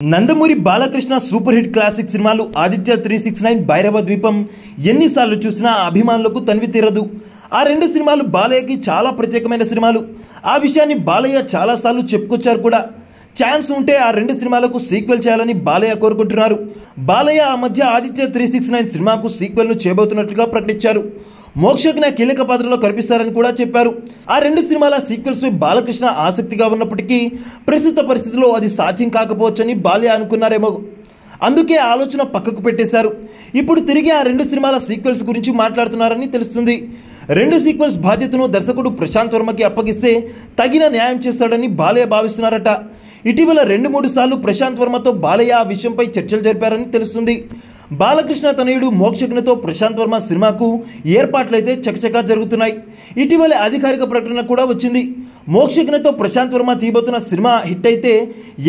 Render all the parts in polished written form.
Nandamuri Balakrishna super hit classic సినిమాలు ఆదిత్య 369 భైరవ ద్వీపం ఎన్నిసార్లు చూసినా అభిమానులకు తనివి తీరదు. ఆ రెండు సినిమాలు బాలయ్యకి చాలా ప్రత్యేకమైన సినిమాలు. ఆ విషయాన్ని బాలయ్య చాలాసార్లు చెప్పుకొచ్చారు కూడా. ఛాన్స్ ఉంటే ఆ రెండు సినిమాలకు సీక్వెల్ చేయాలని బాలయ్య కోరుకుంటున్నారు. బాలయ్య ఆ మధ్య ఆదిత్య 369 సినిమాకు సీక్వెల్ను చేయబోతున్నట్లుగా ప్రకటించారు. మోక్షజ్ఞ కీలక పాత్రలో కనిపిస్తారని కూడా చెప్పారు. ఆ రెండు సినిమాల సీక్వెల్స్ పై బాలకృష్ణ ఆసక్తిగా ఉన్నప్పటికీ ప్రస్తుత పరిస్థితుల్లో అది సాధ్యం కాకపోవచ్చని బాలయ్య అనుకున్నారేమో. అందుకే ఆలోచన పక్కకు పెట్టేశారు. ఇప్పుడు తిరిగి ఆ రెండు సినిమాల సీక్వెల్స్ గురించి మాట్లాడుతున్నారని తెలుస్తుంది. రెండు సీక్వెల్స్ బాధ్యతను దర్శకుడు ప్రశాంత్ వర్మకి అప్పగిస్తే తగిన న్యాయం చేస్తాడని బాలయ్య భావిస్తున్నారట. ఇటీవల 2-3 సార్లు ప్రశాంత్ వర్మతో బాలయ్య ఆ విషయంపై చర్చలు జరిపారని తెలుస్తుంది. బాలకృష్ణ తనయుడు మోక్షజ్ఞతో ప్రశాంత్ వర్మ సినిమాకు ఏర్పాట్లయితే చకచకా జరుగుతున్నాయి. ఇటీవల అధికారిక ప్రకటన కూడా వచ్చింది. మోక్షజ్ఞతో ప్రశాంత్ వర్మ తీయబోతున్న సినిమా హిట్ అయితే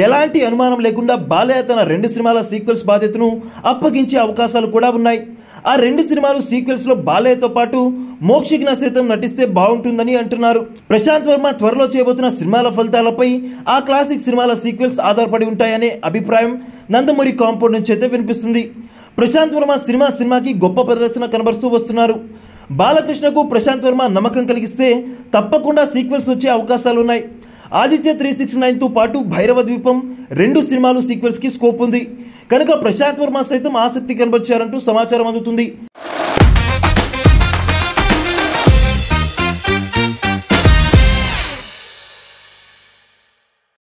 ఎలాంటి అనుమానం లేకుండా బాలయ్య తన రెండు సినిమాల సీక్వెల్స్ బాధ్యతను అప్పగించే అవకాశాలు కూడా ఉన్నాయి. ఆ రెండు సినిమాలు సీక్వెల్స్ లో బాలయ్యతో పాటు మోక్షజ్ఞ సైతం నటిస్తే బాగుంటుందని అంటున్నారు. ప్రశాంత్ వర్మ త్వరలో చేయబోతున్న సినిమాల ఫలితాలపై ఆ క్లాసిక్ సినిమాల సీక్వెల్స్ ఆధారపడి ఉంటాయనే అభిప్రాయం నందమూరి కాంపౌండ్ నుంచి అయితే వినిపిస్తుంది. ప్రశాంత్ వర్మ సినిమాకి గొప్ప ప్రదర్శన కనబరుస్తూ వస్తున్నారు. బాలకృష్ణకు ప్రశాంత్ వర్మ నమ్మకం కలిగిస్తే తప్పకుండా సీక్వెల్స్ వచ్చే అవకాశాలున్నాయి. ఆదిత్య 369తో పాటు భైరవ ద్వీపం రెండు సినిమాలు సీక్వెల్స్ కి స్కోప్ ఉంది కనుక ప్రశాంత్ వర్మ సైతం ఆసక్తి కనబరిచారంటూ సమాచారం అందుతుంది.